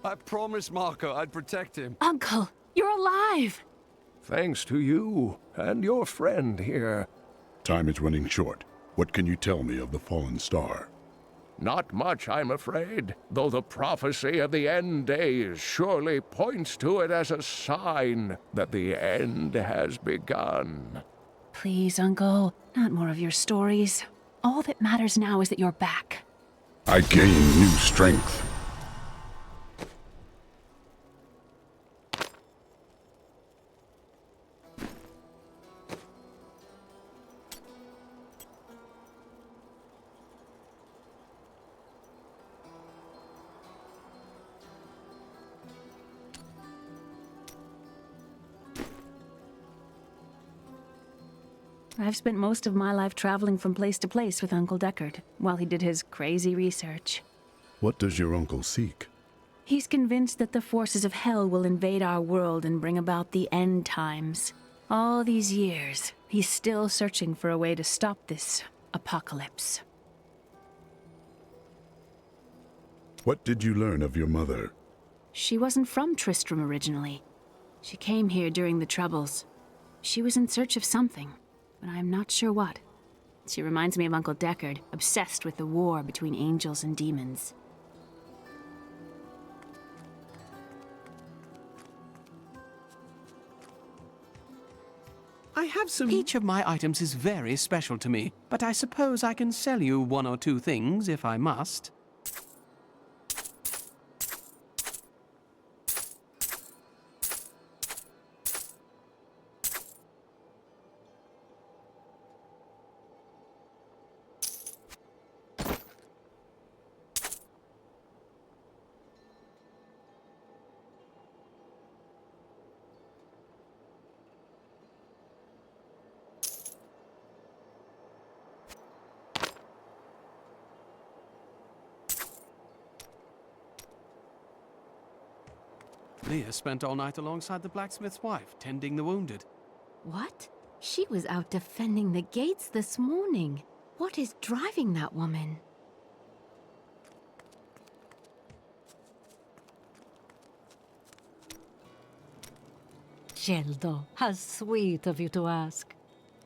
I promised Marco I'd protect him. Uncle, you're alive! Thanks to you and your friend here. Time is running short. What can you tell me of the fallen star? Not much, I'm afraid, though the prophecy of the end days surely points to it as a sign that the end has begun. Please, Uncle, not more of your stories. All that matters now is that you're back. I gain new strength. I've spent most of my life traveling from place to place with Uncle Deckard, while he did his crazy research. What does your uncle seek? He's convinced that the forces of hell will invade our world and bring about the end times. All these years, he's still searching for a way to stop this apocalypse. What did you learn of your mother? She wasn't from Tristram originally. She came here during the Troubles. She was in search of something, but I'm not sure what. She reminds me of Uncle Deckard, obsessed with the war between angels and demons. I have some... Each of my items is very special to me, but I suppose I can sell you one or two things if I must. Leah spent all night alongside the blacksmith's wife, tending the wounded. What? She was out defending the gates this morning. What is driving that woman? Geldo, how sweet of you to ask.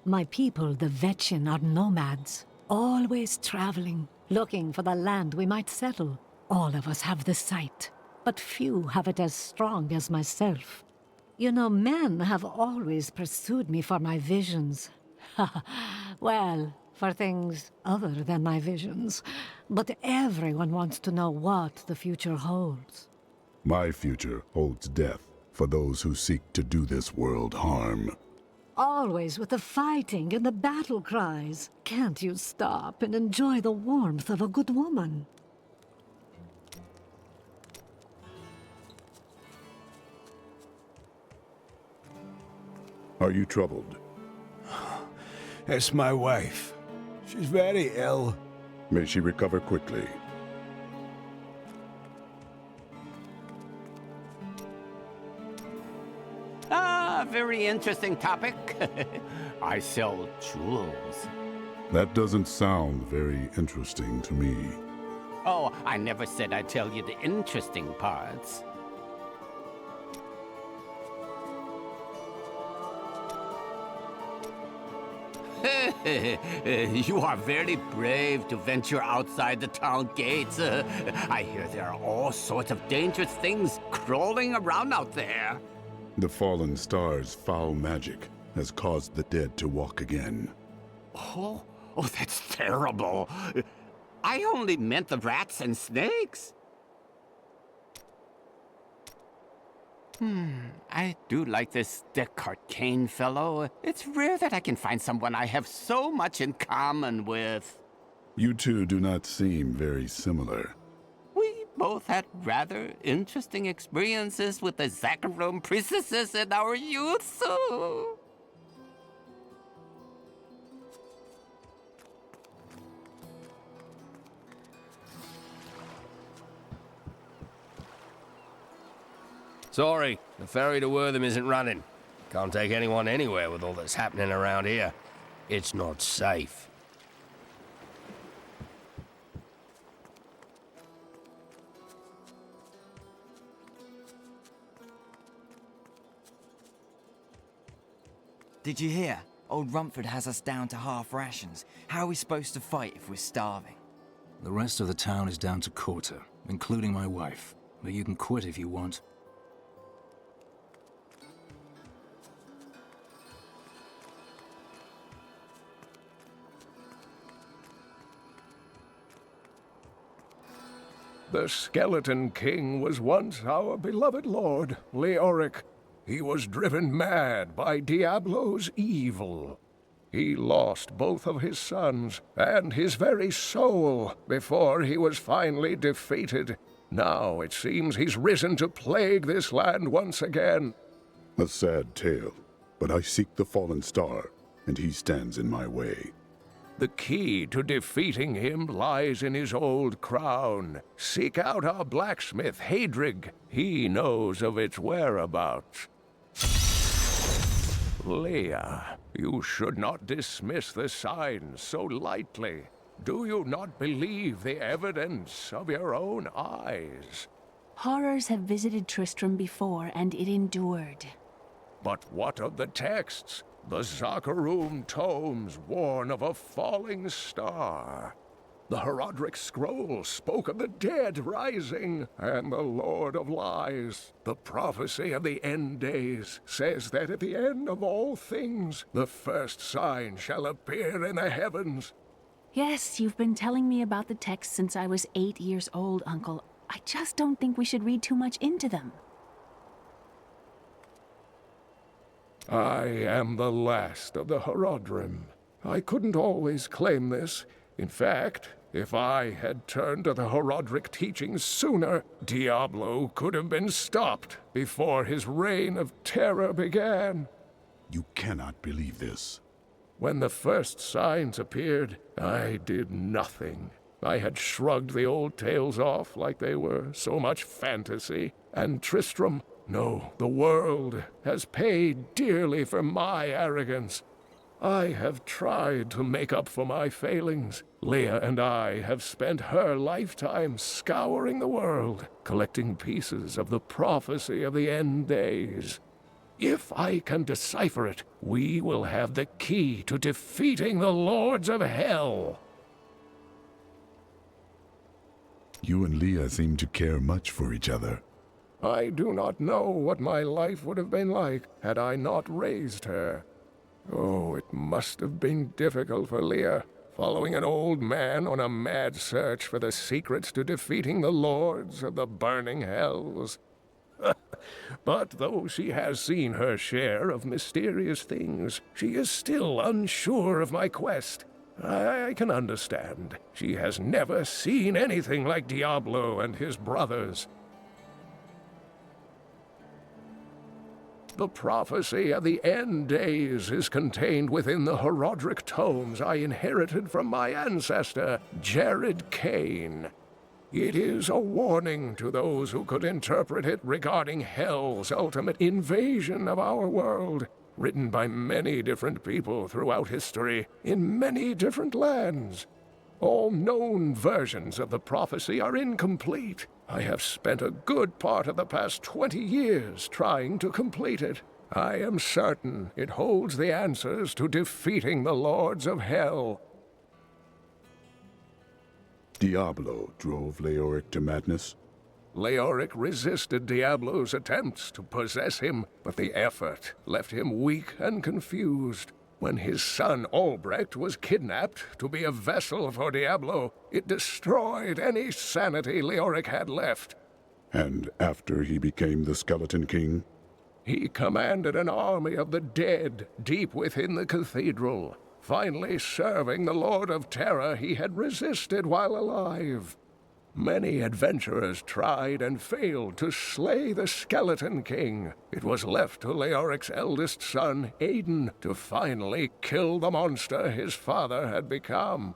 My people, the Vetchin, are nomads, always traveling, looking for the land we might settle. All of us have the sight, but few have it as strong as myself. You know, men have always pursued me for my visions. Well, for things other than my visions. But everyone wants to know what the future holds. My future holds death for those who seek to do this world harm. Always with the fighting and the battle cries. Can't you stop and enjoy the warmth of a good woman? Are you troubled? It's my wife. She's very ill. May she recover quickly. Ah, very interesting topic. I sell jewels. That doesn't sound very interesting to me. Oh, I never said I'd tell you the interesting parts. You are very brave to venture outside the town gates. I hear there are all sorts of dangerous things crawling around out there. The fallen star's foul magic has caused the dead to walk again. Oh, that's terrible. I only meant the rats and snakes. I do like this Deckard Kane fellow. It's rare that I can find someone I have so much in common with. You two do not seem very similar. We both had rather interesting experiences with the Zakharum priestesses in our youth, so... Sorry, the ferry to Wortham isn't running. Can't take anyone anywhere with all that's happening around here. It's not safe. Did you hear? Old Rumford has us down to half rations. How are we supposed to fight if we're starving? The rest of the town is down to quarter, including my wife. But you can quit if you want. The Skeleton King was once our beloved lord, Leoric. He was driven mad by Diablo's evil. He lost both of his sons and his very soul before he was finally defeated. Now it seems he's risen to plague this land once again. A sad tale, but I seek the fallen star, and he stands in my way. The key to defeating him lies in his old crown. Seek out our blacksmith, Hadrig. He knows of its whereabouts. Leah, you should not dismiss the signs so lightly. Do you not believe the evidence of your own eyes? Horrors have visited Tristram before, and it endured. But what of the texts? The Zakharum tomes warn of a falling star. The Herodric scroll spoke of the dead rising, and the Lord of Lies, the prophecy of the end days, says that at the end of all things, the first sign shall appear in the heavens. Yes, you've been telling me about the texts since I was 8 years old, Uncle. I just don't think we should read too much into them. I am the last of the Herodrim. I couldn't always claim this. In fact, if I had turned to the Herodric teachings sooner, Diablo could have been stopped before his reign of terror began. You cannot believe this. When the first signs appeared, I did nothing. I had shrugged the old tales off like they were so much fantasy, and Tristram, no, the world, has paid dearly for my arrogance. I have tried to make up for my failings. Leah and I have spent her lifetime scouring the world, collecting pieces of the prophecy of the end days. If I can decipher it, we will have the key to defeating the lords of hell. You and Leah seem to care much for each other. I do not know what my life would have been like had I not raised her. Oh, it must have been difficult for Leah, following an old man on a mad search for the secrets to defeating the lords of the burning hells. But though she has seen her share of mysterious things, she is still unsure of my quest. I can understand. She has never seen anything like Diablo and his brothers. The prophecy of the end days is contained within the Herodric tomes I inherited from my ancestor, Jared Kane. It is a warning to those who could interpret it regarding Hell's ultimate invasion of our world, written by many different people throughout history, in many different lands. All known versions of the prophecy are incomplete. I have spent a good part of the past 20 years trying to complete it. I am certain it holds the answers to defeating the lords of hell. Diablo drove Leoric to madness. Leoric resisted Diablo's attempts to possess him, but the effort left him weak and confused. When his son Albrecht was kidnapped to be a vessel for Diablo, it destroyed any sanity Leoric had left. And after he became the Skeleton King? He commanded an army of the dead deep within the cathedral, finally serving the Lord of Terror he had resisted while alive. Many adventurers tried and failed to slay the Skeleton King. It was left to Leoric's eldest son, Aiden, to finally kill the monster his father had become.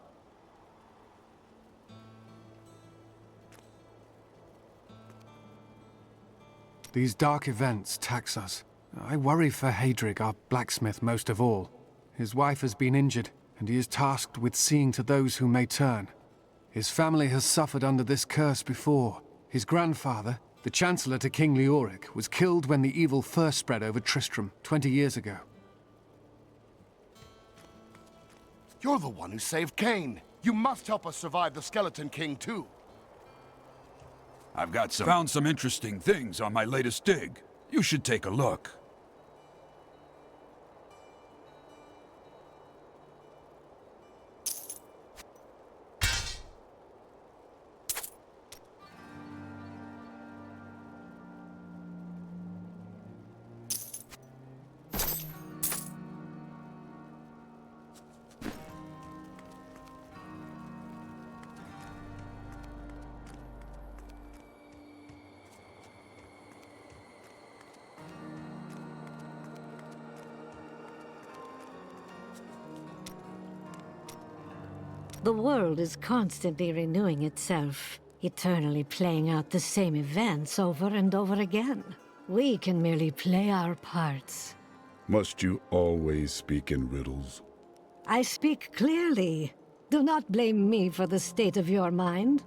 These dark events tax us. I worry for Hadrig, our blacksmith, most of all. His wife has been injured, and he is tasked with seeing to those who may turn. His family has suffered under this curse before. His grandfather, the Chancellor to King Leoric, was killed when the evil first spread over Tristram 20 years ago. You're the one who saved Cain. You must help us survive the Skeleton King, too. I've found some interesting things on my latest dig. You should take a look. The world is constantly renewing itself, eternally playing out the same events over and over again. We can merely play our parts. Must you always speak in riddles? I speak clearly. Do not blame me for the state of your mind.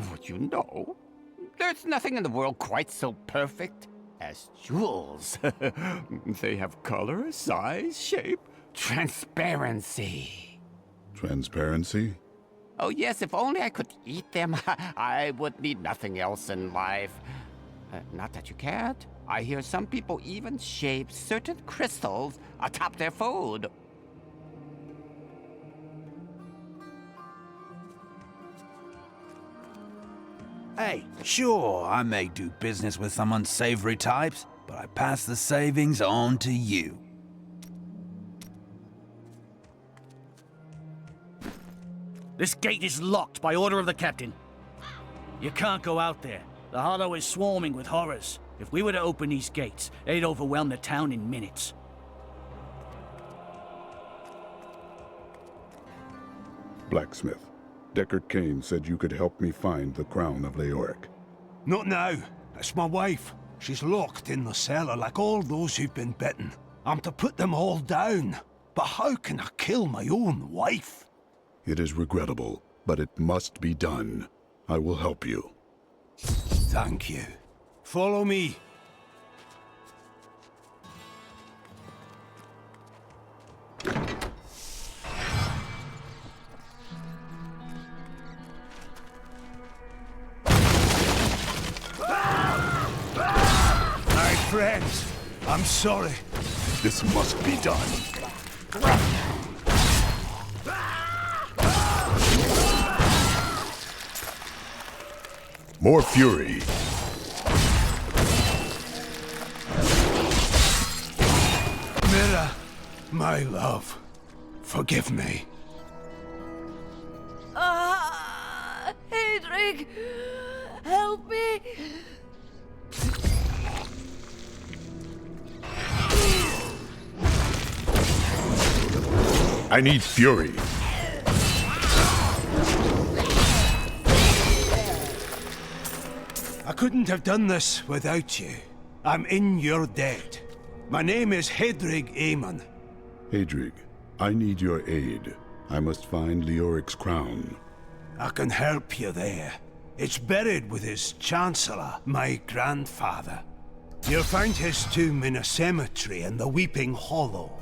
Would you know? There's nothing in the world quite so perfect as jewels. They have color, size, shape, transparency. Transparency? Oh yes, if only I could eat them, I would need nothing else in life. Not that you can't. I hear some people even shape certain crystals atop their food. Hey, sure, I may do business with some unsavory types, but I pass the savings on to you. This gate is locked by order of the captain. You can't go out there. The Hollow is swarming with horrors. If we were to open these gates, they'd overwhelm the town in minutes. Blacksmith, Deckard Cain said you could help me find the crown of Leoric. Not now. It's my wife. She's locked in the cellar like all those who've been bitten. I'm to put them all down. But how can I kill my own wife? It is regrettable, but it must be done. I will help you. Thank you. Follow me. My friends, I'm sorry. This must be done. More fury. Mira, my love, forgive me. Hedrig, help me. I need fury. I couldn't have done this without you. I'm in your debt. My name is Hedrig Aemon. Hedrig, I need your aid. I must find Leoric's crown. I can help you there. It's buried with his Chancellor, my grandfather. You'll find his tomb in a cemetery in the Weeping Hollow.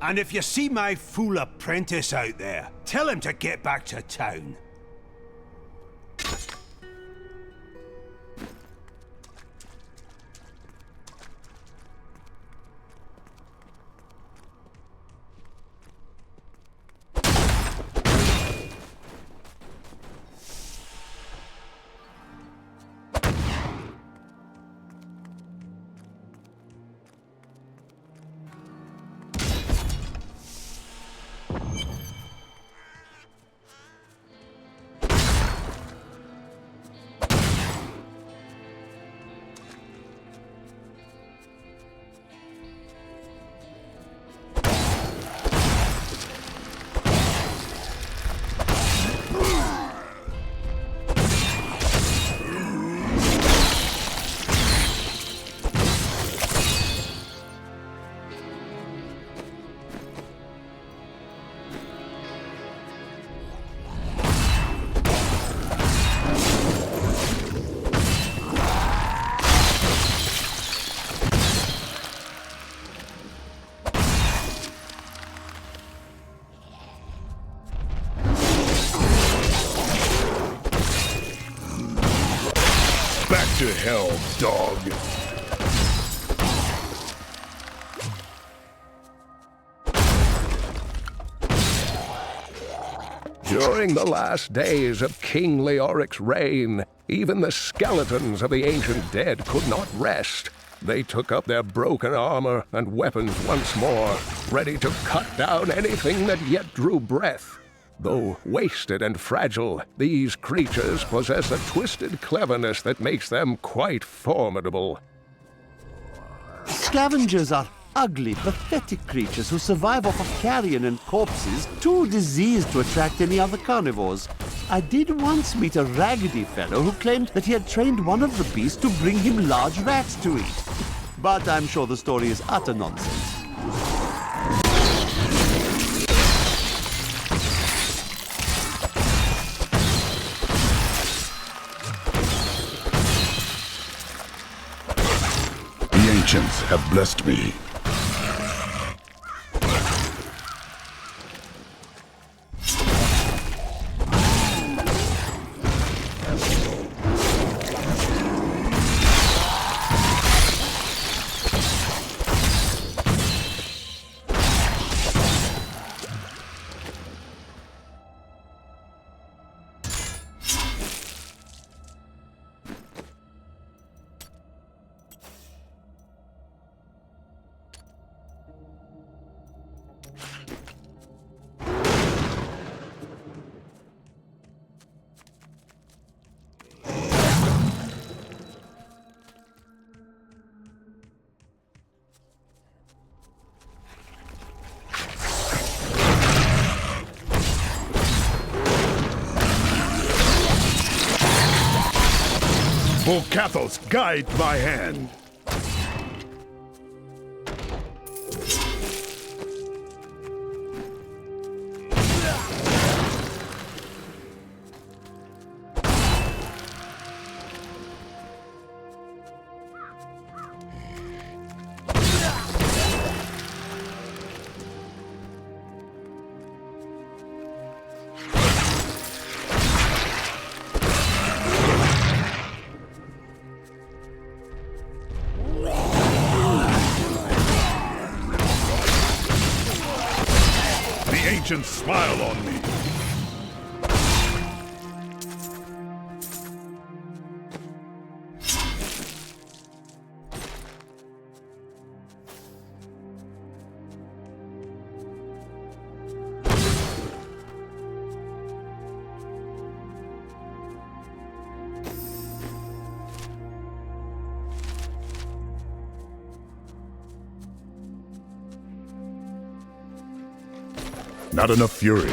And if you see my fool apprentice out there, tell him to get back to town. Back to hell, dog. During the last days of King Leoric's reign, even the skeletons of the ancient dead could not rest. They took up their broken armor and weapons once more, ready to cut down anything that yet drew breath. Though wasted and fragile, these creatures possess a twisted cleverness that makes them quite formidable. Scavengers are ugly, pathetic creatures who survive off of carrion and corpses, too diseased to attract any other carnivores. I did once meet a raggedy fellow who claimed that he had trained one of the beasts to bring him large rats to eat. But I'm sure the story is utter nonsense. The ancients have blessed me. Cathos, guide my hand. Smile on me. Not enough fury.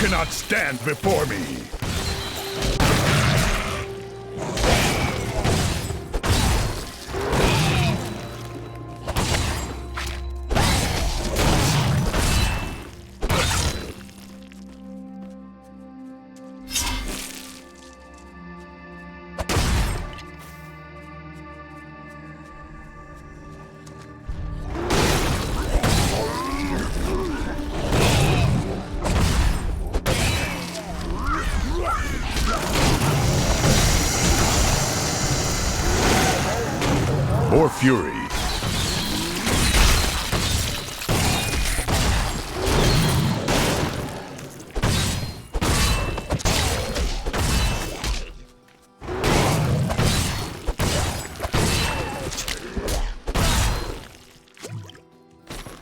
cannot stand before me! More fury.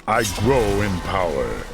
I grow in power.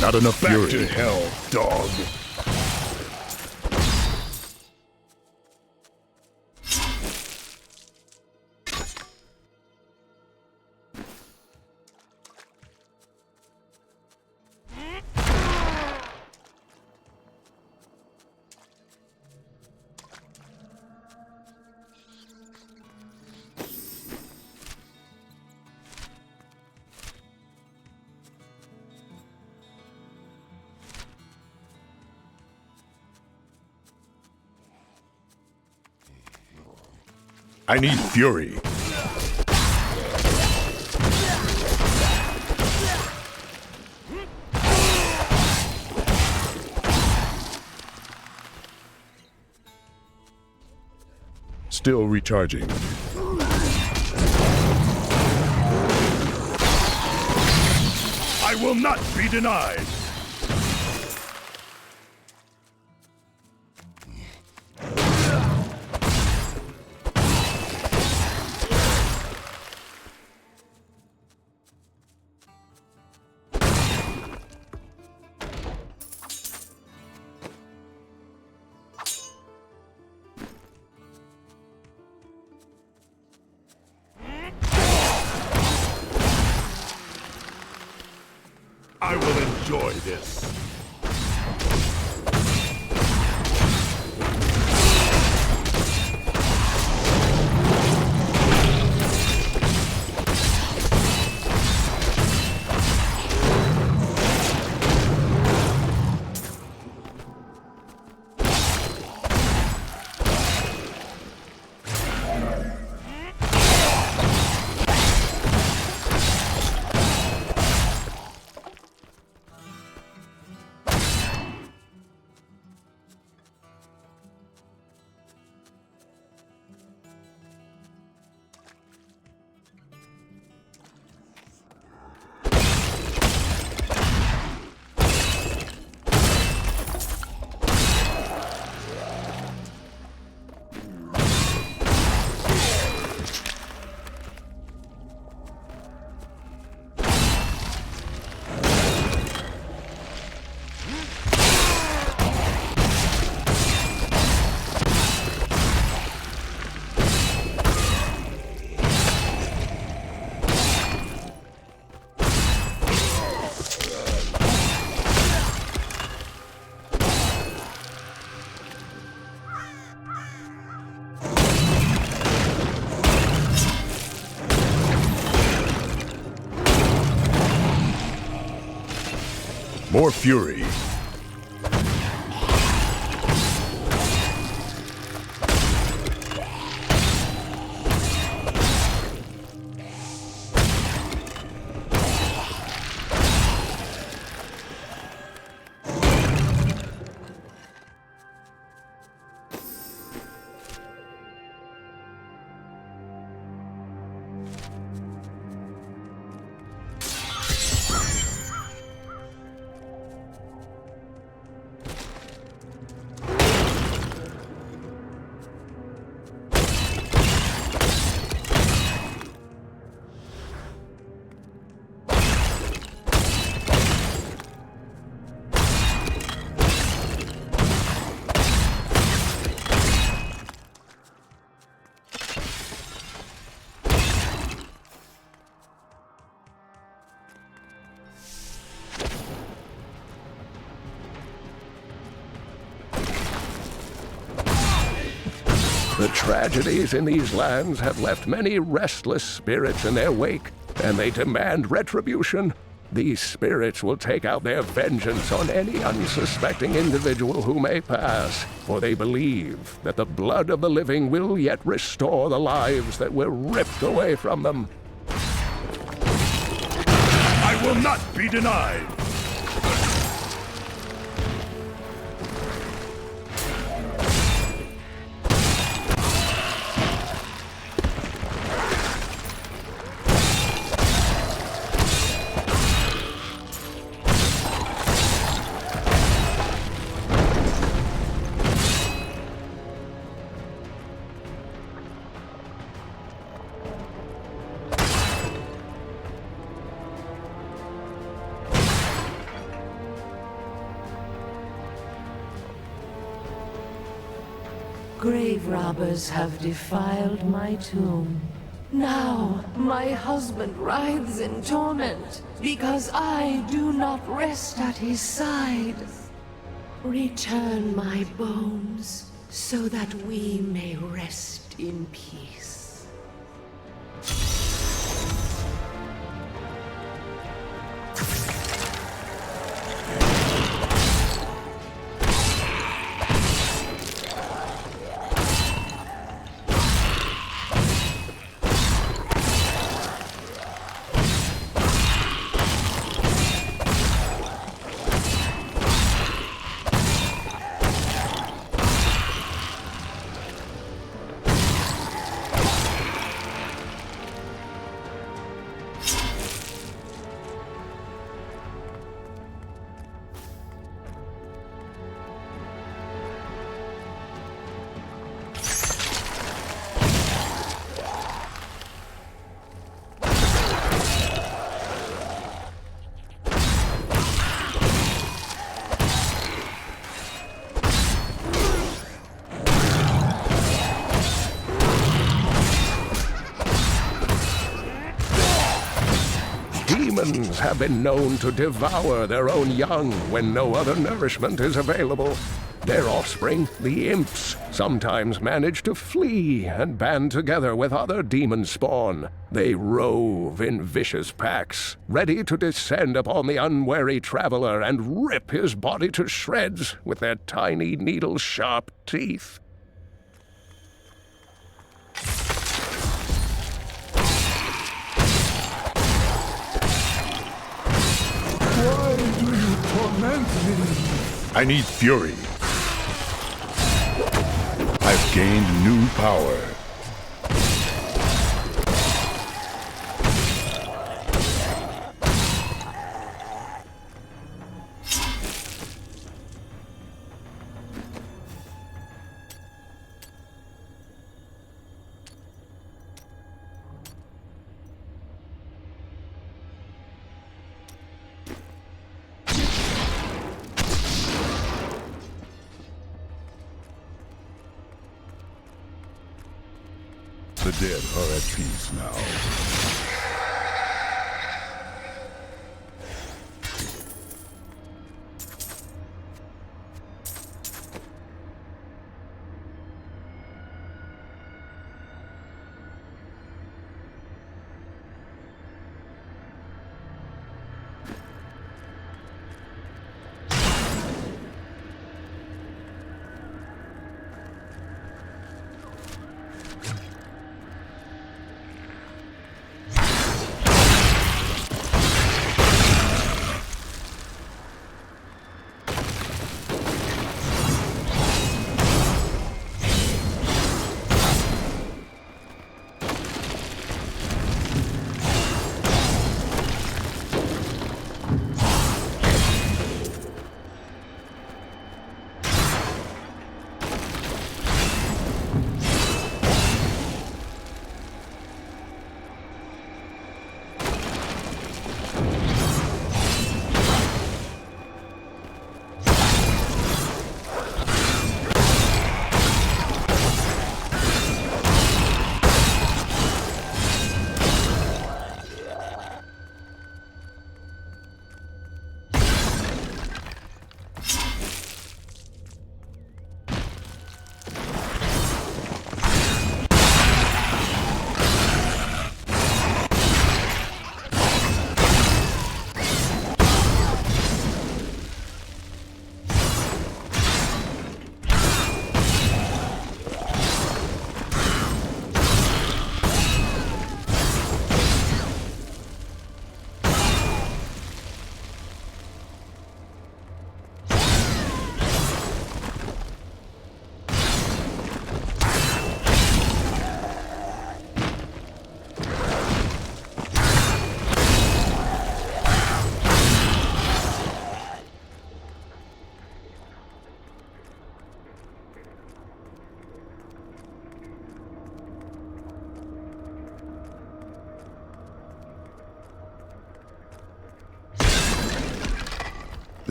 Not enough fury. Back to hell, dog. I need fury. Still recharging. I will not be denied. I will enjoy this. More fury. The tragedies in these lands have left many restless spirits in their wake, and they demand retribution. These spirits will take out their vengeance on any unsuspecting individual who may pass, for they believe that the blood of the living will yet restore the lives that were ripped away from them. I will not be denied! Grave robbers have defiled my tomb. Now my husband writhes in torment because I do not rest at his side. Return my bones so that we may rest in peace. Demons have been known to devour their own young when no other nourishment is available. Their offspring, the imps, sometimes manage to flee and band together with other demon spawn. They rove in vicious packs, ready to descend upon the unwary traveler and rip his body to shreds with their tiny needle-sharp teeth. Why do you torment me? I need fury. I've gained new power. The dead are at peace now.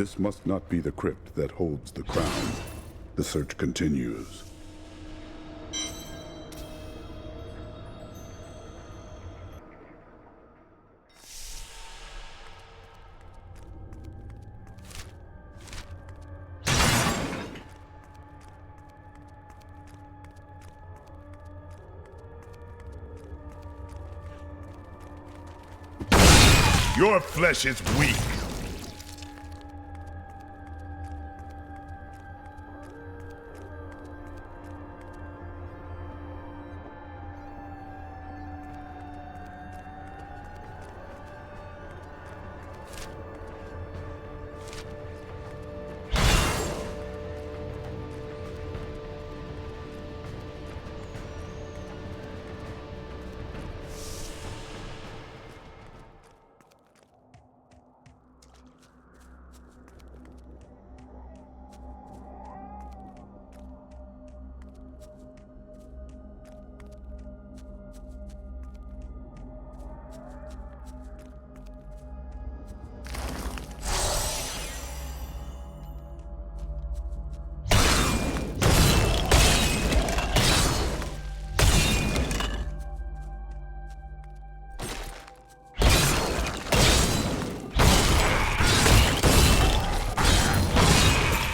This must not be the crypt that holds the crown. The search continues. Your flesh is weak.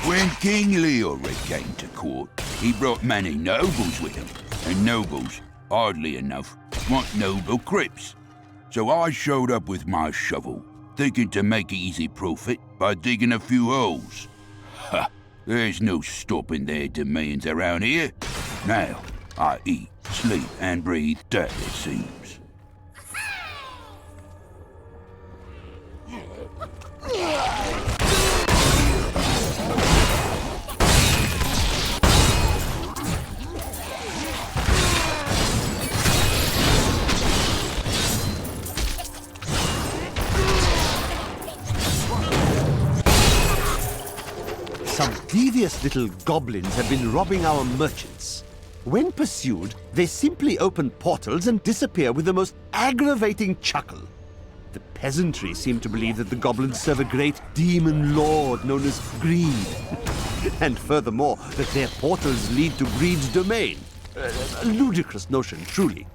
When King Leoric came to court, he brought many nobles with him, and nobles, oddly enough, want noble crypts. So I showed up with my shovel, thinking to make easy profit by digging a few holes. Ha! There's no stopping their demands around here. Now, I eat, sleep, and breathe dirt, it seems. Some devious little goblins have been robbing our merchants. When pursued, they simply open portals and disappear with the most aggravating chuckle. The peasantry seem to believe that the goblins serve a great demon lord known as Greed. And furthermore, that their portals lead to Greed's domain. A ludicrous notion, truly.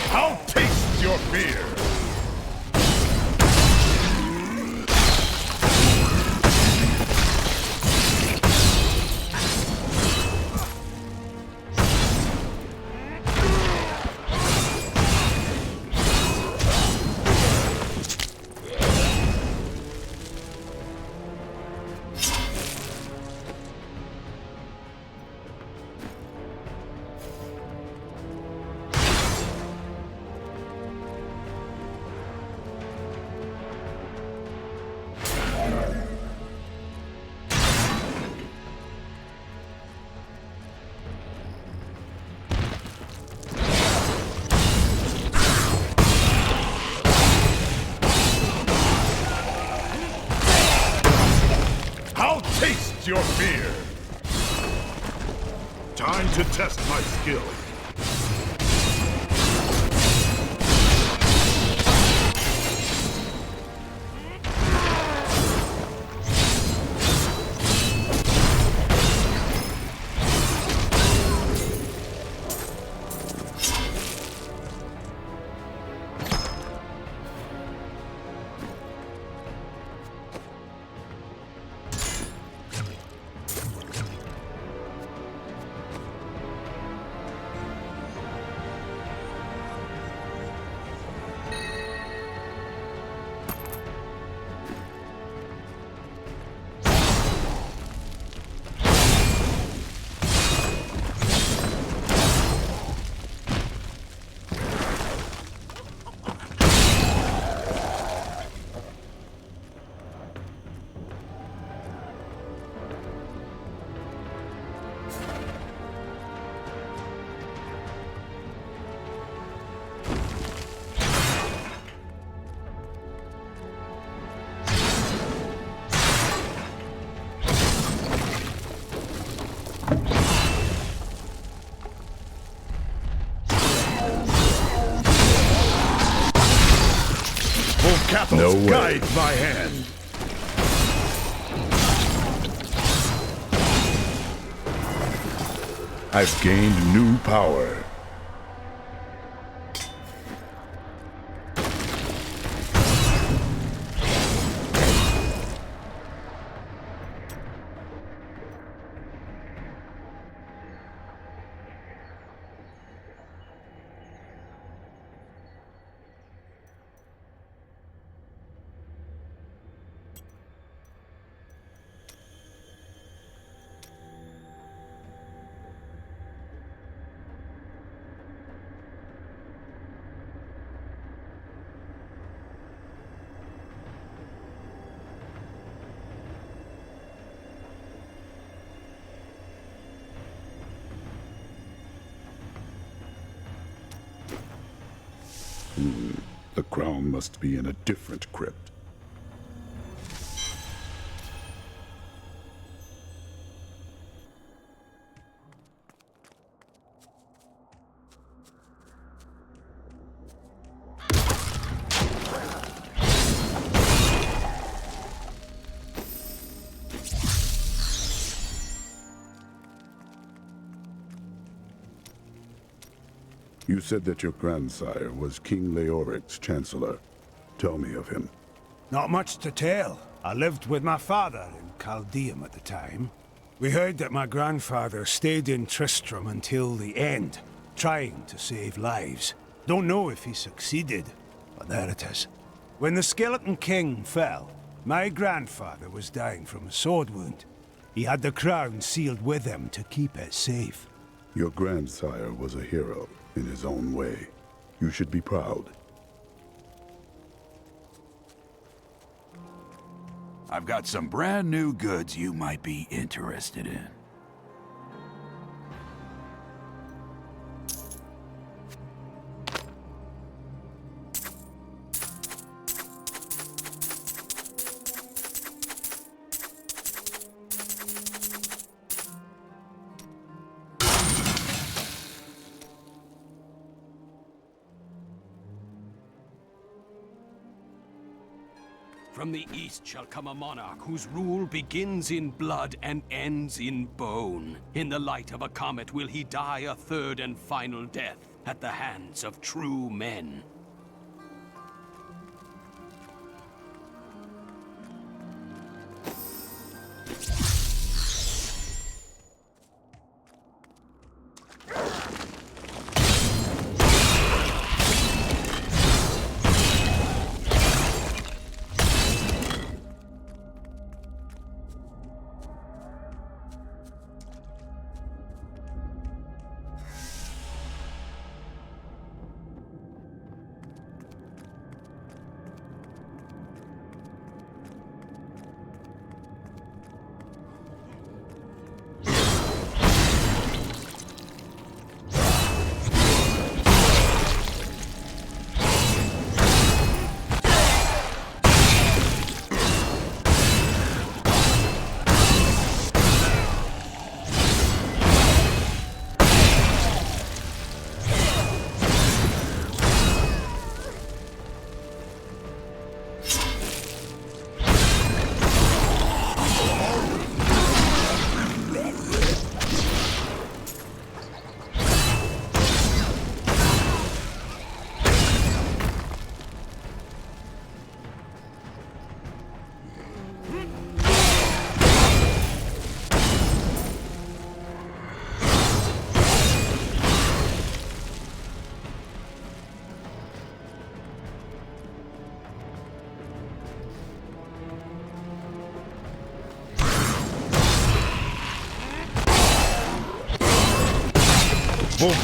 I'll taste your fear! I'll taste your fear! Time to test my skill. Cathals, No way. guide my hand. I've gained new power. The crown must be in a different crypt. You said that your grandsire was King Leoric's chancellor. Tell me of him. Not much to tell. I lived with my father in Chaldeum at the time. We heard that my grandfather stayed in Tristram until the end, trying to save lives. Don't know if he succeeded, but there it is. When the Skeleton King fell, my grandfather was dying from a sword wound. He had the crown sealed with him to keep it safe. Your grandsire was a hero in his own way. You should be proud. I've got some brand new goods you might be interested in. From the east shall come a monarch whose rule begins in blood and ends in bone. In the light of a comet will he die a third and final death at the hands of true men.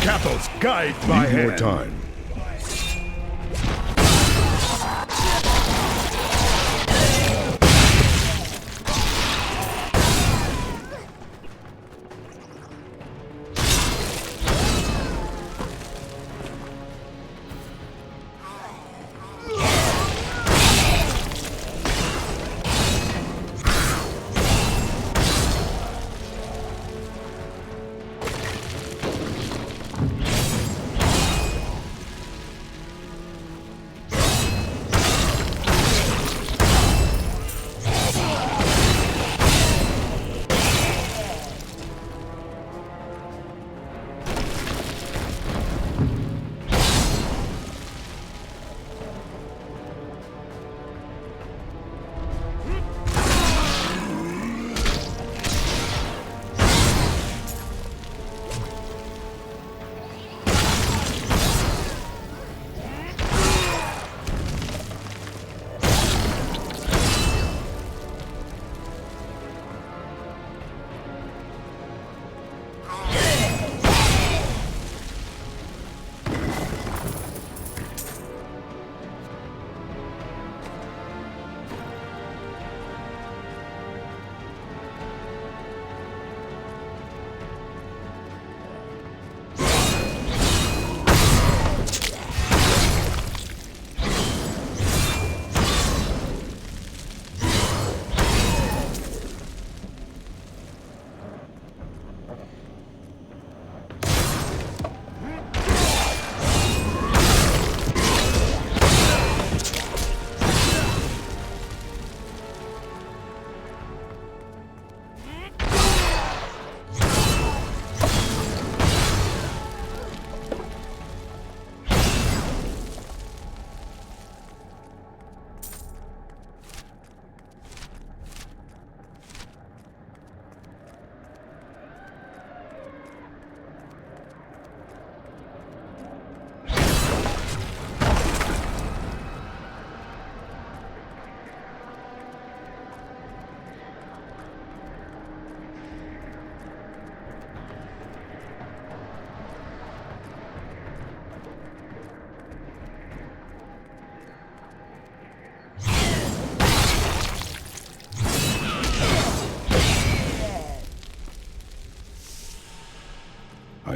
Cathals, guide my hand. Need more time.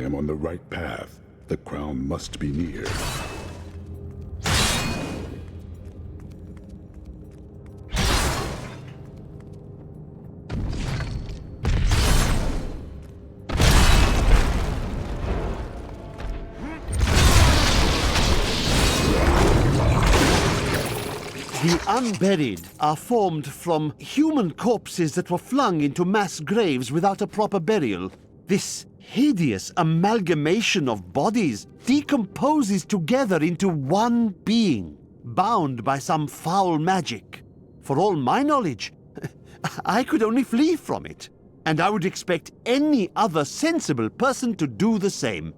am on the right path. The crown must be near. The unburied are formed from human corpses that were flung into mass graves without a proper burial. This hideous amalgamation of bodies decomposes together into one being, bound by some foul magic. For all my knowledge, I could only flee from it, and I would expect any other sensible person to do the same.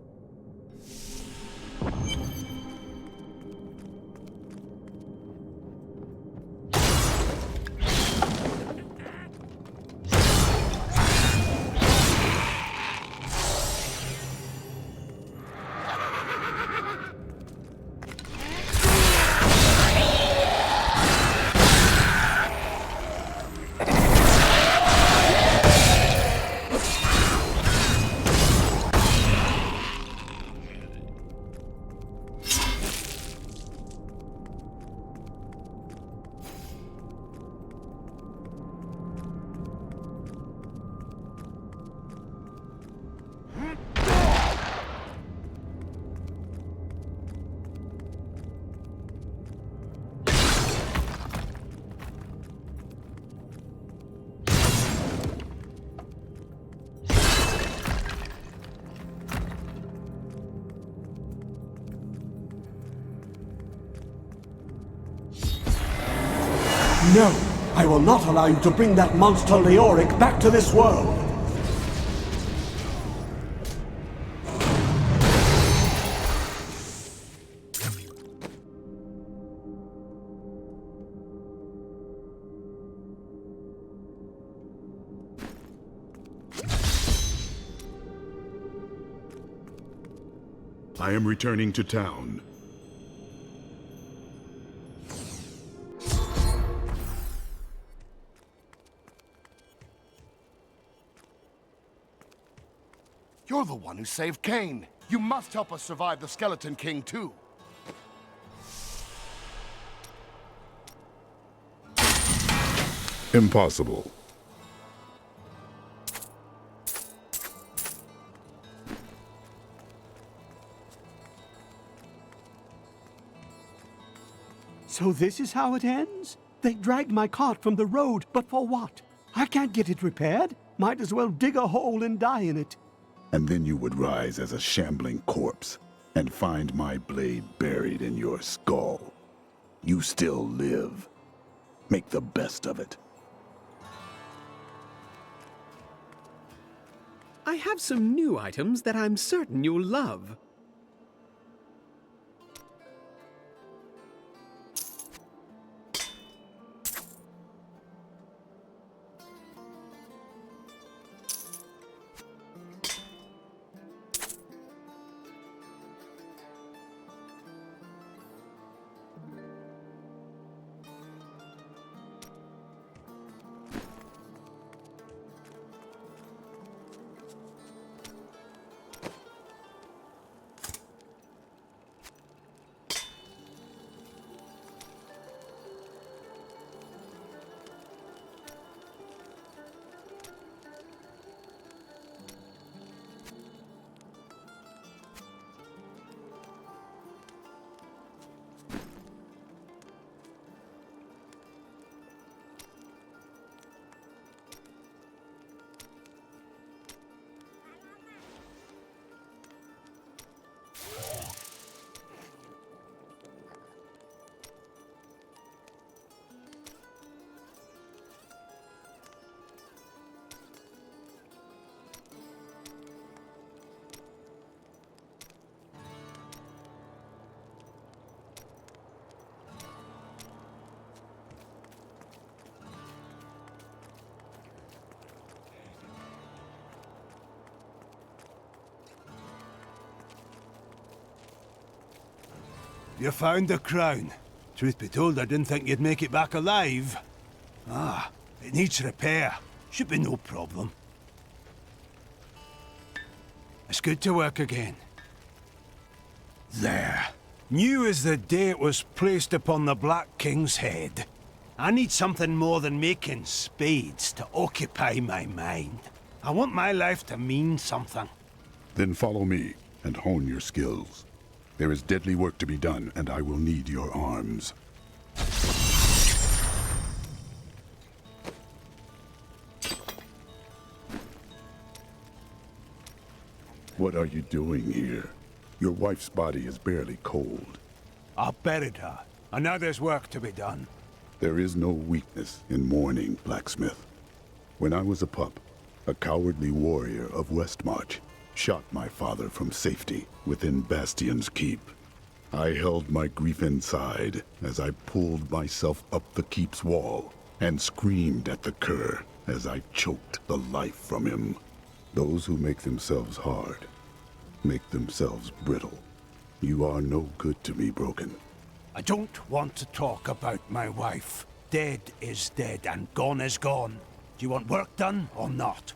No! I will not allow you to bring that monster Leoric back to this world! I am returning to town. You're the one who saved Cain. You must help us survive the Skeleton King, too. Impossible. So this is how it ends? They dragged my cart from the road, but for what? I can't get it repaired. Might as well dig a hole and die in it. And then you would rise as a shambling corpse and find my blade buried in your skull. You still live. Make the best of it. I have some new items that I'm certain you'll love. You found the crown. Truth be told, I didn't think you'd make it back alive. Ah, it needs repair. Should be no problem. It's good to work again. There. New as the day it was placed upon the Black King's head. I need something more than making spades to occupy my mind. I want my life to mean something. Then follow me and hone your skills. There is deadly work to be done, and I will need your arms. What are you doing here? Your wife's body is barely cold. I buried her, and now there's work to be done. There is no weakness in mourning, blacksmith. When I was a pup, a cowardly warrior of Westmarch shot my father from safety within Bastion's keep. I held my grief inside as I pulled myself up the keep's wall and screamed at the cur as I choked the life from him. Those who make themselves hard make themselves brittle. You are no good to me, Broken. I don't want to talk about my wife. Dead is dead and gone is gone. Do you want work done or not?